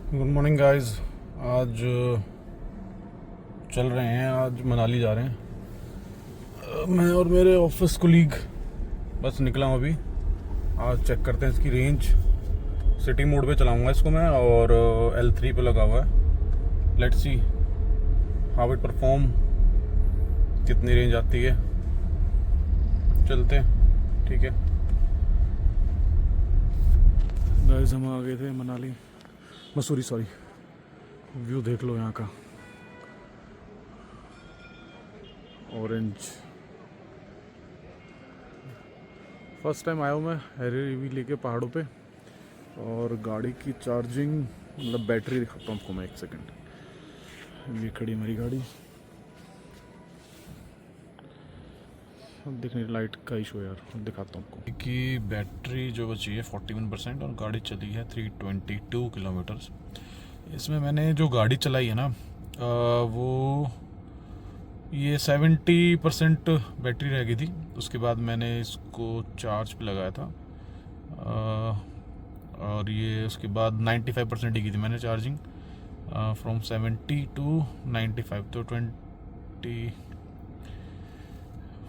Good morning guys. आज चल रहे हैं, आज मनाली जा रहे हैं। मैं और मेरे ऑफिस कोलीग बस निकला हूँ अभी। आज चेक करते हैं इसकी रेंज। सिटी मोड पे चलाऊंगा इसको मैं, और L3 पे लगा हुआ है। Let's see how it perform, कितनी रेंज आती है। चलते हैं, ठीक है गाइस। हम आ गए थे मनाली, मसूरी सॉरी। व्यू देख लो यहाँ का, ऑरेंज। फर्स्ट टाइम आया हूँ मैं हैरी लेके पहाड़ों पे। और गाड़ी की चार्जिंग, मतलब बैटरी दिखाता हूँ आपको मैं, एक सेकंड। ये खड़ी हमारी गाड़ी, अब दिख नहीं, लाइट का इशू है यार, अब दिखाता हूँ आपको कि बैटरी जो बची है 41% और गाड़ी चली है 322 किलोमीटर्स। इसमें मैंने जो गाड़ी चलाई है ना, वो ये 70% बैटरी रह गई थी। उसके बाद मैंने इसको चार्ज पे लगाया था, और ये उसके बाद 95% ही की थी मैंने चार्जिंग, फ्रॉम 70 टू 95। तो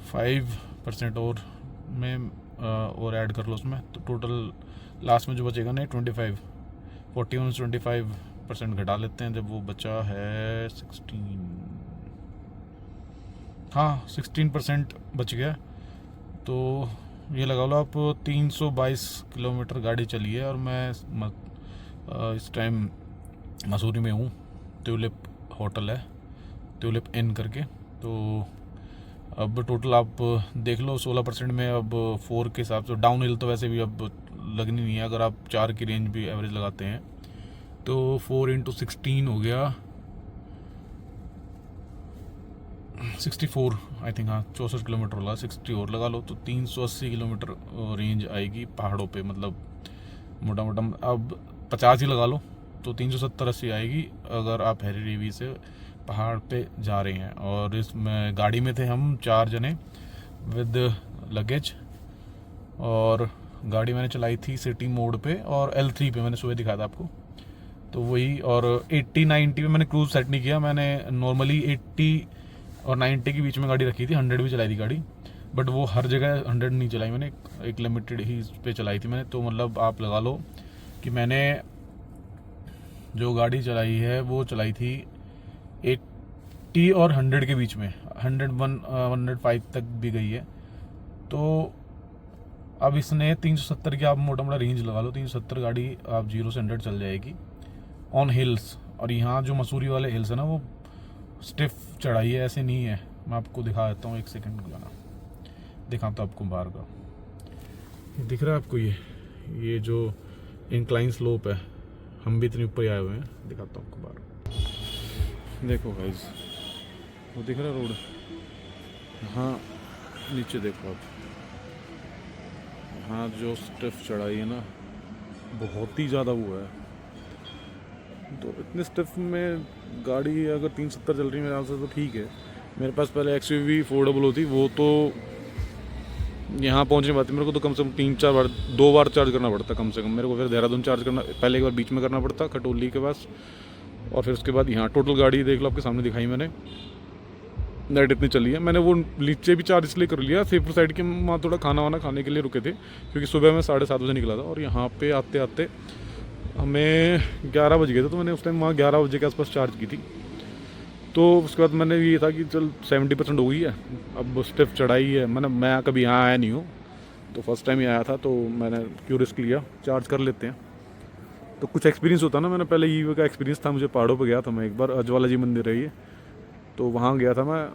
25% और में और ऐड कर लो उसमें, तो टोटल लास्ट में जो बचेगा ना 41 से 25% घटा लेते हैं। जब वो बचा है 16% बच गया। तो ये लगा लो आप 322 किलोमीटर गाड़ी चली है। और मैं इस टाइम मसूरी में हूँ। ट्यूलिप होटल है, ट्यूलिप इन करके। तो अब टोटल आप देख लो 16% में। अब 4 के हिसाब से डाउन हिल तो वैसे भी अब लगनी नहीं है, अगर आप 4 की रेंज भी एवरेज लगाते हैं तो 4 × 16 हो गया 64 आई थिंक। हाँ, 64 किलोमीटर होगा, 60 और लगा लो तो 380 किलोमीटर रेंज आएगी पहाड़ों पे। मतलब मोटा मोटा अब 50 ही लगा लो तो 370-80 आएगी, अगर आप हैरी से पहाड़ पे जा रहे हैं। और इसमें गाड़ी में थे हम 4 जने विद लगेज। और गाड़ी मैंने चलाई थी सिटी मोड पे और L3 पे, मैंने सुबह दिखाया था आपको। तो वही, और 80-90 पे मैंने क्रूज सेट नहीं किया। मैंने नॉर्मली 80 और 90 के बीच में गाड़ी रखी थी। 100 भी चलाई थी गाड़ी, बट वो हर जगह 100 नहीं चलाई मैंने, एक लिमिटेड ही पे चलाई थी मैंने। तो मतलब आप लगा लो कि मैंने जो गाड़ी चलाई है वो चलाई थी 80 और 100 के बीच में। 105 तक भी गई है। तो अब इसने 370 की आप मोटा मोटा रेंज लगा लो, 370 गाड़ी आप 0 से 100 चल जाएगी ऑन हिल्स। और यहाँ जो मसूरी वाले हिल्स है ना, वो स्टिफ चढ़ाई है, ऐसे नहीं है। मैं आपको दिखा देता हूँ, एक सेकंड लगाना, दिखाता हूँ आपको बाहर का। दिख रहा है आपको ये जो इंक्लाइन स्लोप है, हम भी इतने ऊपर ही आए हुए हैं। दिखाता हूँ आपको बाहर, देखो गाइस, वो दिख रहा है रोड। हाँ, नीचे देखो आप, यहाँ जो स्टिफ चढ़ाई है ना, बहुत ही ज़्यादा वो है। तो इतने स्टिफ में गाड़ी अगर 370 चल रही है मेरे से तो ठीक है। मेरे पास पहले XUV 400 थी, वो तो यहाँ पहुँचने पाती मेरे को तो कम से कम 3-4 बार, 2 बार चार्ज करना पड़ता कम से कम मेरे को। फिर देहरादून चार्ज करना, पहले एक बार बीच में करना पड़ता खटोली के पास, और फिर उसके बाद यहाँ। टोटल गाड़ी देख लो, आपके सामने दिखाई मैंने, लाइट इतनी चली है। मैंने वो नीचे भी चार्ज इसलिए कर लिया सेफर साइड के, वहाँ थोड़ा खाना वाना खाने के लिए रुके थे, क्योंकि सुबह में 7:30 बजे निकला था। और यहाँ पे आते आते हमें 11 बज गए थे। तो मैंने उस टाइम वहाँ 11 बजे के आसपास चार्ज की थी। तो उसके बाद मैंने ये था कि चल 70% हो गई है, अब स्टिफ चढ़ाई है। मैं कभी यहाँ आया नहीं हूँ, तो फर्स्ट टाइम ही आया था, तो मैंने क्यों रिस्क लिया, चार्ज कर लेते हैं। तो कुछ एक्सपीरियंस होता ना, मैंने पहले ये का एक्सपीरियंस था, मुझे पहाड़ों पर गया था मैं एक बार, अजवाला जी मंदिर है ये, तो वहाँ गया था मैं।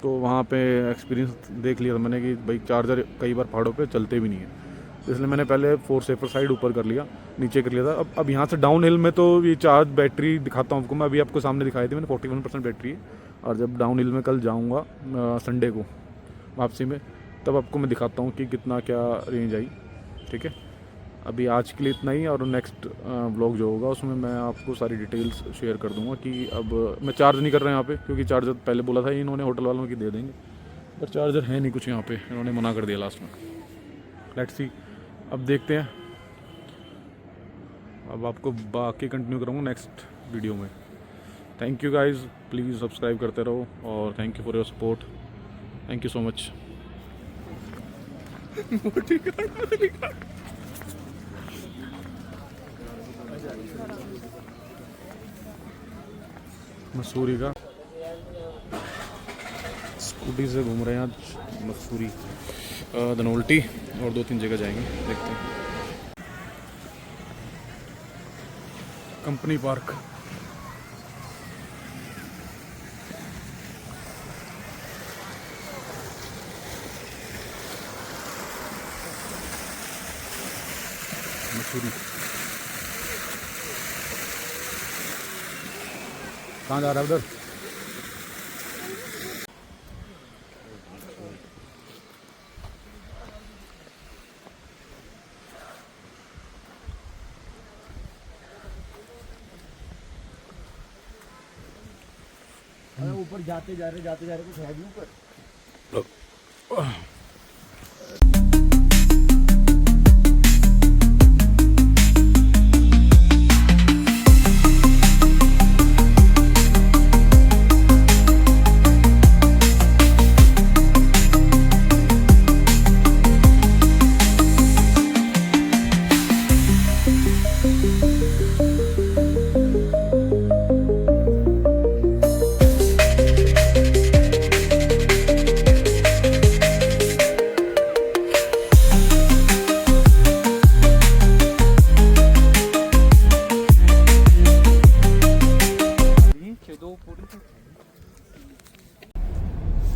तो वहाँ पे एक्सपीरियंस देख लिया था मैंने कि भाई चार्जर कई बार पहाड़ों पे चलते भी नहीं है। इसलिए मैंने पहले 4 सेफर साइड ऊपर कर लिया, नीचे कर लिया था। अब यहाँ से डाउन हिल में तो ये चार्ज बैटरी दिखाता हूँ आपको मैं, अभी आपको सामने दिखाई थी मैंने, 41% बैटरी है। और जब डाउन हिल में कल जाऊँगा संडे को वापसी में, तब आपको मैं दिखाता हूँ कि कितना क्या रेंज आई, ठीक है। अभी आज के लिए इतना ही, और नेक्स्ट व्लॉग जो होगा उसमें मैं आपको सारी डिटेल्स शेयर कर दूंगा। कि अब मैं चार्ज नहीं कर रहा यहाँ पे, क्योंकि चार्जर पहले बोला था इन्होंने होटल वालों की दे देंगे, पर चार्जर है नहीं कुछ यहाँ पे, इन्होंने मना कर दिया लास्ट में। लेट्स सी, अब देखते हैं अब आपको बाकी कंटिन्यू करूँगा नेक्स्ट वीडियो में। Thank you guys, please subscribe करते रहो और thank you for your support. Thank you so much. Mussoorie का स्कूटी से घूम रहे हैं आज मसूरी, धनोल्टी और 2-3 जगह जाएंगे, देखते हैं। Company park, Mussoorie. कहाँ जा रहा है उधर? ऊपर जाते जा रहे कुछ है भी ऊपर।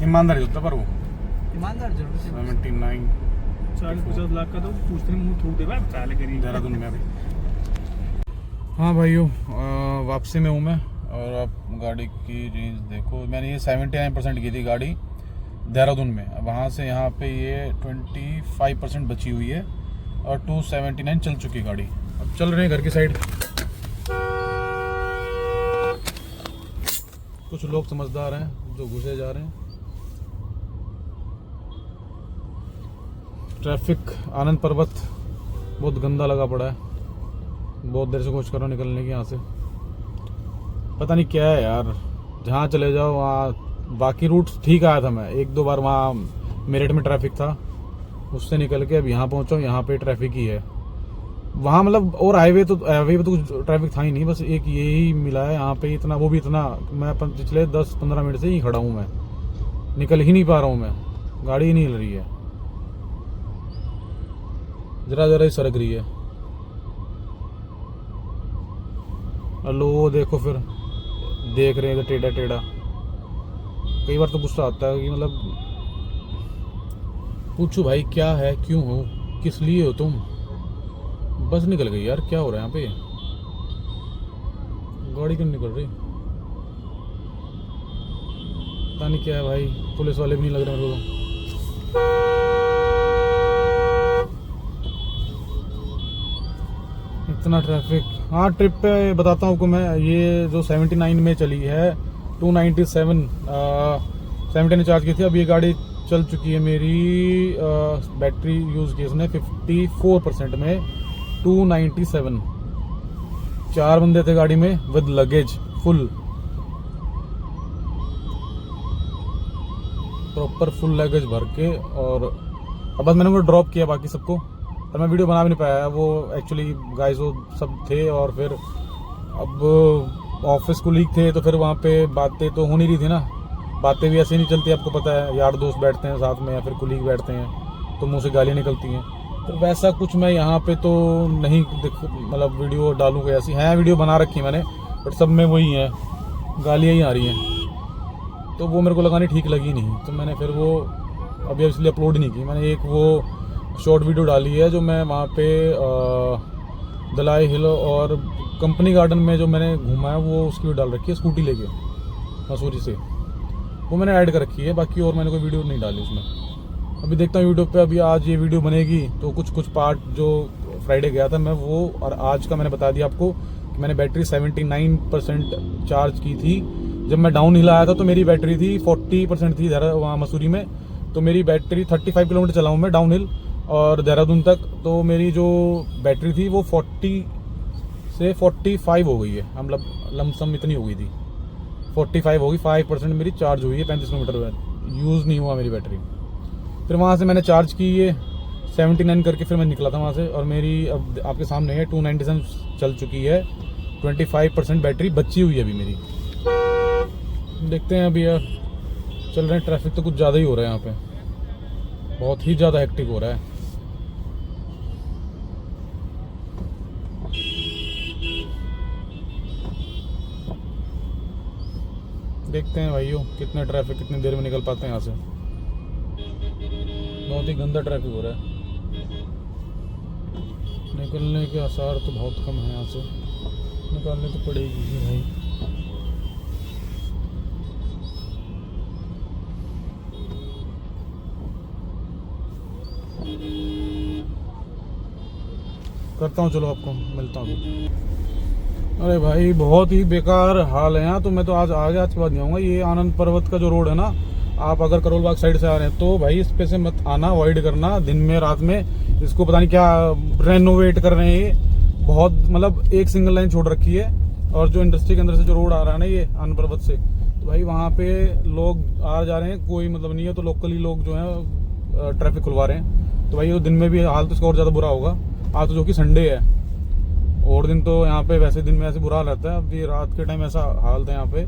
ईमानदारी होता पर वो ईमानदार जरूर से 79 40-50 लाख का तो पूछते मुंह थूक दे चाले करी देहरादून में अभी। हाँ भाइयों, वापसी में हूँ मैं और आप गाड़ी की रेंज देखो। मैंने ये 79% की थी गाड़ी देहरादून में, वहाँ से यहाँ पे ये 25% बची हुई है और 279 चल चुकी गाड़ी। अब चल रहे हैं घर की साइड। कुछ लोग समझदार हैं जो घुसे जा रहे हैं। ट्रैफिक आनंद पर्वत बहुत गंदा लगा पड़ा है, बहुत देर से कोशिश कर रहा हूँ निकलने की यहाँ से। पता नहीं क्या है यार, जहाँ चले जाओ वहाँ बाकी रूट ठीक आया था मैं, 1-2 बार वहाँ मेरठ में ट्रैफिक था, उससे निकल के अब यहाँ पहुँचा हूँ, यहाँ पे ट्रैफिक ही है। वहाँ मतलब और हाईवे पे तो कुछ ट्रैफिक था ही नहीं, बस एक यही मिला है यहाँ पे इतना, वो भी इतना। मैं पिछले 10-15 मिनट से ही खड़ा हूँ, मैं निकल ही नहीं पा रहा हूँ, मैं गाड़ी ही नहीं हिल रही है, जरा ही सरक रही है। लो वो देखो, फिर देख रहे हैं तो टेढ़ा टेढ़ा। कई बार तो गुस्सा आता है कि मतलब पूछो भाई क्या है, क्यों हो, किस लिए हो तुम। बस निकल गई यार, क्या हो रहा है यहाँ पे, गाड़ी क्यों निकल रही, पता नहीं क्या है भाई। पुलिस वाले भी नहीं लग रहे मेरे को। इतना ट्रैफिक। हाँ, ट्रिप पे बताता हूँ आपको मैं, ये जो 79 में चली है 297 70 ने चार्ज की थी। अब ये गाड़ी चल चुकी है मेरी, बैटरी यूज़ की इसने 54% में 297। 4 बंदे थे गाड़ी में with luggage full, proper full luggage भर के। और अब बस मैंने उनको ड्रॉप किया बाकी सबको, और मैं वीडियो बना भी नहीं पाया। वो एक्चुअली गाइस वो सब थे और फिर अब ऑफिस कुलीग थे, तो फिर वहाँ पे बातें तो हो नहीं रही थी ना, बातें भी ऐसे नहीं चलती, आपको पता है, यार दोस्त बैठते हैं साथ में या फिर कुलीग बैठते हैं तो मुंह से गालियाँ निकलती हैं। तो वैसा कुछ मैं यहाँ पे तो नहीं मतलब वीडियो डालूंगा, ऐसी हैं वीडियो बना रखी है मैंने, बट सब में वही है, गालियाँ ही आ रही हैं, तो वो मेरे को लगानी ठीक लगी नहीं, तो मैंने फिर वो अभी इसलिए अपलोड नहीं की। मैंने एक वो शॉर्ट वीडियो डाली है जो मैं वहाँ पे दलाई हिल और कंपनी गार्डन में जो मैंने घूमा है, वो उसकी डाल रखी है स्कूटी लेके मसूरी से, वो मैंने ऐड कर रखी है। बाकी और मैंने कोई वीडियो नहीं डाली उसमें। अभी देखता हूँ यूट्यूब पे, अभी आज ये वीडियो बनेगी तो कुछ पार्ट जो फ्राइडे गया था मैं वो, और आज का मैंने बता दिया आपको कि मैंने बैटरी 79% चार्ज की थी। जब मैं डाउन हिल आया था तो मेरी बैटरी थी 40% थी वहाँ मसूरी में, तो मेरी बैटरी 35 किलोमीटर चला हूँ मैं डाउन हिल और देहरादून तक, तो मेरी जो बैटरी थी वो से 45 हो गई है, मतलब लमसम इतनी हो गई थी, 45 होगी। 5% मेरी चार्ज हुई है 35 किलोमीटर बाद, यूज़ नहीं हुआ मेरी बैटरी। फिर वहाँ से मैंने चार्ज की ये 79 करके फिर मैं निकला था वहाँ से, और मेरी अब आपके सामने है 297 चल चुकी है, 25% बैटरी बची हुई है अभी मेरी। देखते हैं अभी यार, चल रहे हैं। ट्रैफिक तो कुछ ज़्यादा ही हो रहा है यहाँ पे, बहुत ही ज़्यादा हेक्टिक हो रहा है। देखते हैं भाइयों कितने ट्रैफिक कितनी देर में निकल पाते हैं यहाँ से। बहुत ही गंदा ट्रैफिक हो रहा है, निकलने के आसार तो बहुत कम है यहाँ से, निकालने तो पड़ेगी ही भाई। करता हूँ, चलो आपको मिलता हूँ। अरे भाई बहुत ही बेकार हाल है यहाँ तो। मैं तो आज आ गया, आज के बाद नहीं आऊँगा। ये आनंद पर्वत का जो रोड है ना, आप अगर करोल बाग साइड से आ रहे हैं तो भाई इस पे से मत आना, अवॉइड करना दिन में रात में। इसको पता नहीं क्या रेनोवेट कर रहे हैं ये, बहुत मतलब एक सिंगल लाइन छोड़ रखी है। और जो इंडस्ट्री के अंदर से जो रोड आ रहा है ना ये आनंद पर्वत से, तो भाई वहाँ पे लोग आ जा रहे हैं, कोई मतलब नहीं है। तो लोकली लोग जो है ट्रैफिक खुलवा रहे हैं, तो भाई वो दिन में भी हाल तो इसका और ज़्यादा बुरा होगा। आज तो जो कि संडे है, और दिन तो यहाँ पे वैसे दिन में ऐसे बुरा हाल रहता है, अभी रात के टाइम ऐसा हाल था यहाँ पे।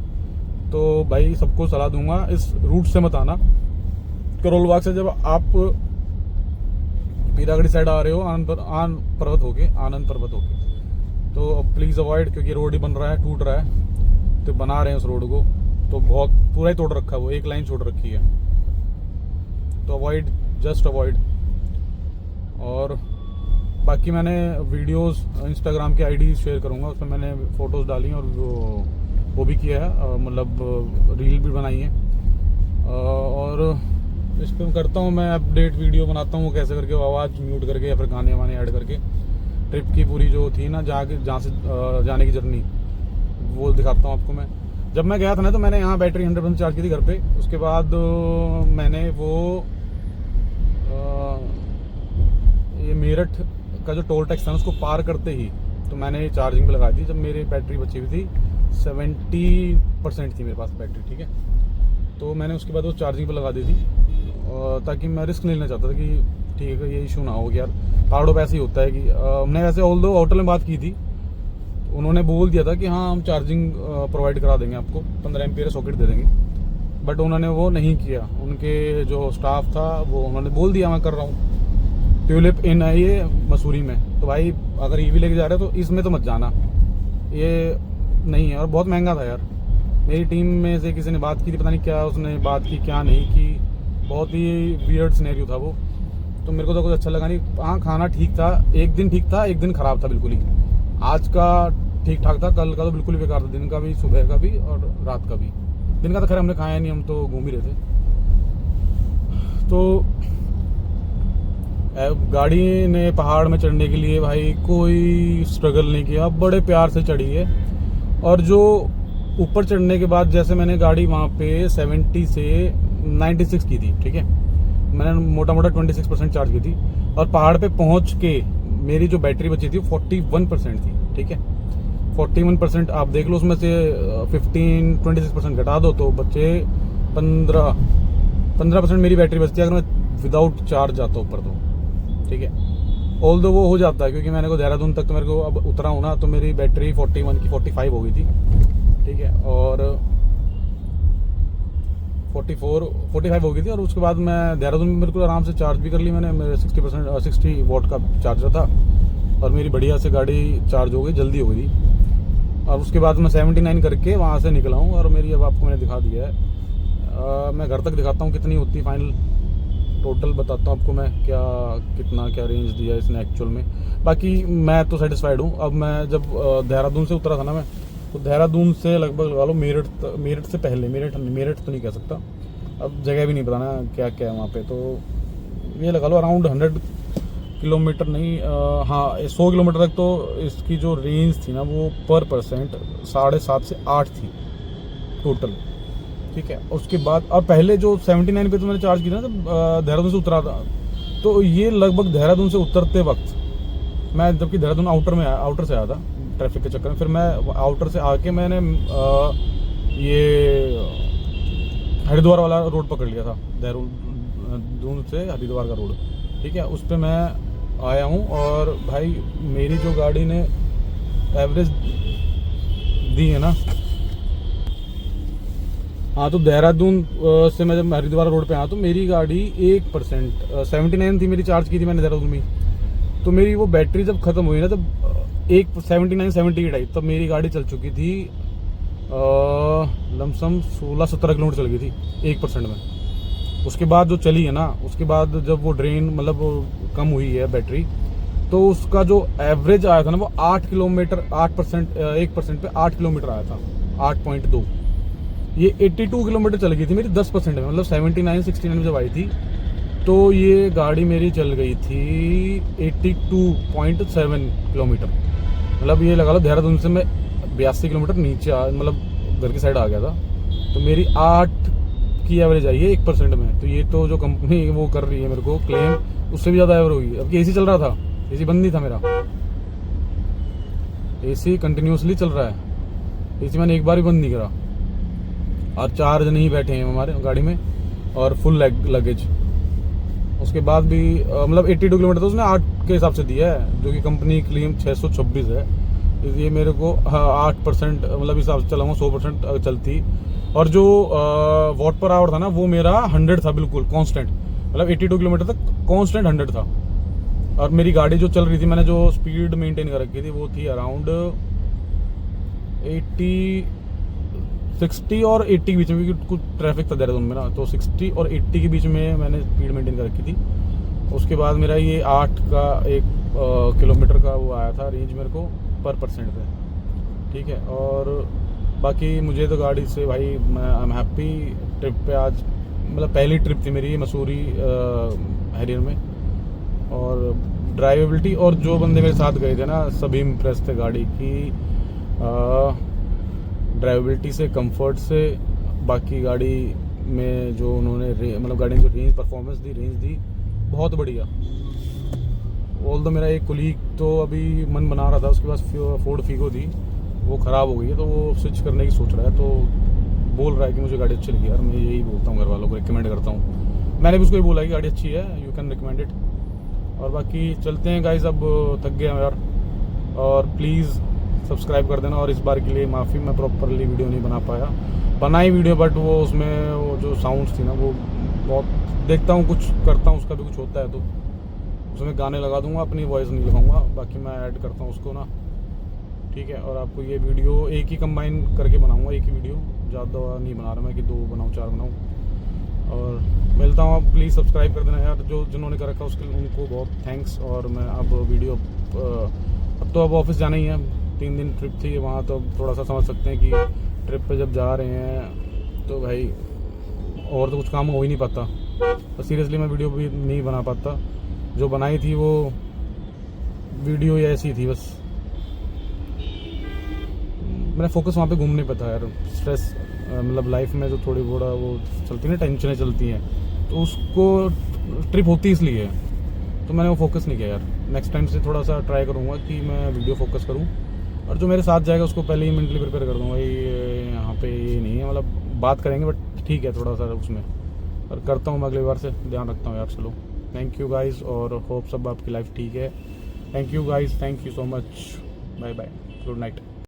तो भाई सबको सलाह दूंगा इस रूट से मत आना। करोल बाग से जब आप पीरागढ़ी साइड आ रहे हो आनंद पर्वत होके, तो प्लीज़ अवॉइड, क्योंकि रोड ही बन रहा है, टूट रहा है, तो बना रहे हैं उस रोड को, तो बहुत पूरा ही तोड़ रखा है, वो एक लाइन छोड़ रखी है। तो अवॉइड, जस्ट अवॉइड। और बाकी मैंने वीडियोस इंस्टाग्राम की आईडी शेयर करूंगा, उसमें मैंने फ़ोटोज़ डाली हैं और वो भी किया है, मतलब रील भी बनाई है। और इस पर करता हूँ मैं अपडेट, वीडियो बनाता हूँ कैसे करके, आवाज़ म्यूट करके या फिर गाने वाने ऐड करके ट्रिप की पूरी जो थी ना जहाँ से जाने की जर्नी, वो दिखाता हूँ आपको मैं। जब मैं गया था ना तो मैंने यहाँ बैटरी 100% चार्ज की थी घर पे। उसके बाद मैंने वो ये मेरठ का जो टोल टैक्स था उसको पार करते ही तो मैंने चार्जिंग पे लगा दी, जब मेरी बैटरी बची हुई थी 70% थी मेरे पास बैटरी, ठीक है। तो मैंने उसके बाद वो चार्जिंग पे लगा दी थी, ताकि मैं रिस्क नहीं लेना चाहता था कि ठीक है ये इशू ना हो कि यार पहाड़ों पे ऐसे ही होता है कि हमने वैसे ऑल दो होटल में बात की थी, उन्होंने बोल दिया था कि हाँ हम चार्जिंग प्रोवाइड करा देंगे आपको, 15 एम्पियर सॉकेट दे देंगे, बट उन्होंने वो नहीं किया। उनके जो स्टाफ था वो उन्होंने बोल दिया मैं कर रहा हूँ। ट्यूलिप इन है ये मसूरी में, तो भाई अगर ईवी लेके जा रहे हो तो इसमें तो मत जाना, ये नहीं है। और बहुत महंगा था यार। मेरी टीम में से किसी ने बात की थी, पता नहीं क्या उसने बात की क्या नहीं की, बहुत ही वियर्ड सिनेरियो था वो। तो मेरे को तो कुछ अच्छा लगा नहीं। हाँ खाना ठीक था, एक दिन ठीक था, एक दिन ख़राब था बिल्कुल ही। आज का ठीक ठाक था, कल का तो बिल्कुल ही बेकार था, दिन का भी, सुबह का भी और रात का भी। दिन का तो खैर हमने खाया नहीं, हम तो घूम ही रहे थे। तो गाड़ी ने पहाड़ में चढ़ने के लिए भाई कोई स्ट्रगल नहीं किया, बड़े प्यार से चढ़ी है। और जो ऊपर चढ़ने के बाद जैसे मैंने गाड़ी वहाँ पे 70 से 96 की थी, ठीक है, मैंने मोटा मोटा 26% चार्ज की थी। और पहाड़ पे पहुँच के मेरी जो बैटरी बची थी 41% थी, ठीक है। 41% आप देख लो, उसमें से 26% घटा दो तो बचे 15% मेरी बैटरी बचती है अगर मैं विदाउट चार्ज जाता ऊपर तो, ठीक है। ऑल दो वो हो जाता है, क्योंकि मैंने को देहरादून तक तो मेरे को अब उतरा हूँ ना, तो मेरी बैटरी 41 की 45 हो गई थी, ठीक है, और 45 हो गई थी। और उसके बाद मैं देहरादून में बिल्कुल आराम से चार्ज भी कर ली मैंने, मेरे 60 वॉट का चार्जर था और मेरी बढ़िया से गाड़ी चार्ज हो गई, जल्दी हो गई थी। और उसके बाद मैं 79 करके वहाँ से निकला हूँ, और मेरी अब आपको मैंने दिखा दिया है। मैं घर तक दिखाता हूँ कितनी होती फाइनल, टोटल बताता हूँ आपको मैं क्या रेंज दिया है इसने एक्चुअल में। बाकी मैं तो सेटिस्फाइड हूँ। अब मैं जब देहरादून से उतरा था ना मैं, तो देहरादून से लगभग लगा लो मेरठ से पहले, मेरठ तो नहीं कह सकता, अब जगह भी नहीं पता ना क्या क्या है वहाँ पे, तो ये लगा लो अराउंड 100 किलोमीटर नहीं, हाँ 100 किलोमीटर तक तो इसकी जो रेंज थी ना वो पर परसेंट 7.5 से 8 थी टोटल, ठीक है। उसके बाद और पहले जो 79 पे तो मैंने चार्ज किया ना, जब देहरादून से उतरा था, तो ये लगभग देहरादून से उतरते वक्त मैं, जबकि देहरादून आउटर से आया था, ट्रैफिक के चक्कर में। फिर मैं आउटर से आके मैंने ये हरिद्वार वाला रोड पकड़ लिया था, देहरादून से हरिद्वार का रोड, ठीक है। उस पर मैं आया हूँ और भाई मेरी जो गाड़ी ने एवरेज दी है ना, हाँ, तो देहरादून से मैं जब हरिद्वार रोड पे आया तो मेरी गाड़ी 1% 79 थी मेरी, चार्ज की थी मैंने देहरादून में। तो मेरी वो बैटरी जब खत्म हुई ना, तब 79-78 आई, तब मेरी गाड़ी चल चुकी थी लमसम 16-17 किलोमीटर चल गई थी 1% में। उसके बाद जो चली है ना, उसके बाद जब वो ड्रेन मतलब कम हुई है बैटरी, तो उसका जो एवरेज आया था ना वो 8 किलोमीटर 8% 1% पे 8 किलोमीटर आया था, 8.2। ये 82 किलोमीटर चल गई थी मेरी 10% में, मतलब 79-69 जब आई थी तो ये गाड़ी मेरी चल गई थी 82.7 किलोमीटर। मतलब ये लगा लो देहरादून से मैं 82 किलोमीटर नीचे मतलब घर की साइड आ गया था। तो मेरी 8 की एवरेज आई है 1% में। तो ये तो जो कंपनी वो कर रही है मेरे को क्लेम, उससे भी ज़्यादा एवरेज होगी। अब एसी चल रहा था, एसी बंद नहीं था मेरा, एसी कंटिन्यूसली चल रहा है, एसी मैंने एक बार भी बंद नहीं करा। और 4 जन ही बैठे हैं हमारे गाड़ी में और फुल लगेज। उसके बाद भी मतलब 82 किलोमीटर तो उसने 8 के हिसाब से दिया है, जो कि कंपनी क्लेम 626 है। इसलिए मेरे को 8% मतलब हिसाब से चलाऊंगा 100% चलती। और जो वॉट पर आवर था ना वो मेरा 100 था, बिल्कुल कांस्टेंट, मतलब 82 किलोमीटर तक कांस्टेंट 100 था। और मेरी गाड़ी जो चल रही थी, मैंने जो स्पीड मेंटेन कर रखी थी वो थी अराउंड 60 और 80 के बीच में, क्योंकि कुछ ट्रैफिक था देहरादून में ना, तो 60 और 80 के बीच में मैंने स्पीड मेंटेन कर रखी थी। उसके बाद मेरा ये 8 का 1 किलोमीटर का वो आया था रेंज मेरे को पर % पे, ठीक है। और बाकी मुझे तो गाड़ी से भाई मैं आई एम हैप्पी। ट्रिप पे आज मतलब पहली ट्रिप थी मेरी मसूरी हैरियर में, और ड्राइवेबिलिटी और जो बंदे मेरे साथ गए थे ना सभी इम्प्रेस थे गाड़ी की ड्राइवेबिलिटी से, कंफर्ट से। बाकी गाड़ी में जो उन्होंने मतलब गाड़ी में जो रेंज परफॉर्मेंस दी, रेंज दी बहुत बढ़िया। ऑल दो मेरा एक कुलीग तो अभी मन बना रहा था, उसके पास फोर्ड फीगो थी, वो ख़राब हो गई है तो वो स्विच करने की सोच रहा है। तो बोल रहा है कि मुझे गाड़ी अच्छी लगी यार। मैं यही बोलता हूँ घर वालों को, रिकमेंड करता हूँ। मैंने भी उसको ही बोला कि गाड़ी अच्छी है, यू कैन रिकमेंड इट। और बाकी चलते हैं गाइस, अब थक गया यार। और प्लीज़ सब्सक्राइब कर देना। और इस बार के लिए माफ़ी, मैं प्रॉपरली वीडियो नहीं बना पाया, बनाई वीडियो बट वो उसमें वो जो साउंड्स थी ना वो बहुत, देखता हूँ कुछ करता हूँ उसका भी कुछ होता है तो उसमें गाने लगा दूंगा, अपनी वॉइस नहीं लगाऊंगा, बाकी मैं ऐड करता हूँ उसको ना, ठीक है। और आपको ये वीडियो एक ही कंबाइन करके बनाऊंगा, एक ही वीडियो, ज़्यादा नहीं बना रहा मैं कि 2 बनाऊँ 4 बनाऊँ। और मिलता हूँ, आप प्लीज़ सब्सक्राइब कर देना यार, जो जिन्होंने कर रखा उसके लिए उनको बहुत थैंक्स। और मैं अब वीडियो अब तो अब ऑफिस जाना ही है, 3 दिन ट्रिप थी वहाँ, तो थोड़ा सा समझ सकते हैं कि ट्रिप पे जब जा रहे हैं तो भाई और तो कुछ काम हो ही नहीं पाता। तो सीरियसली मैं वीडियो भी नहीं बना पाता, जो बनाई थी वो वीडियो ऐसी थी बस, मेरा फोकस वहाँ पे घूमने पे था यार। स्ट्रेस मतलब लाइफ में जो थोड़ी बड़ा वो चलती है ना, टेंशनें चलती हैं, तो उसको ट्रिप होती इसलिए है, तो मैंने वो फोकस नहीं किया यार। नेक्स्ट टाइम से थोड़ा सा ट्राई करूँगा कि मैं वीडियो फोकस करूँ, और जो मेरे साथ जाएगा उसको पहले ही मेंटली प्रिपेयर कर दूँगा। ये यहाँ पे ये नहीं है, मतलब बात करेंगे बट ठीक है थोड़ा सा उसमें, और करता हूँ मैं अगली बार से ध्यान रखता हूँ यार। चलो थैंक यू गाइज़, और होप सब आपकी लाइफ ठीक है। Thank you guys, thank you so much, bye bye, good night.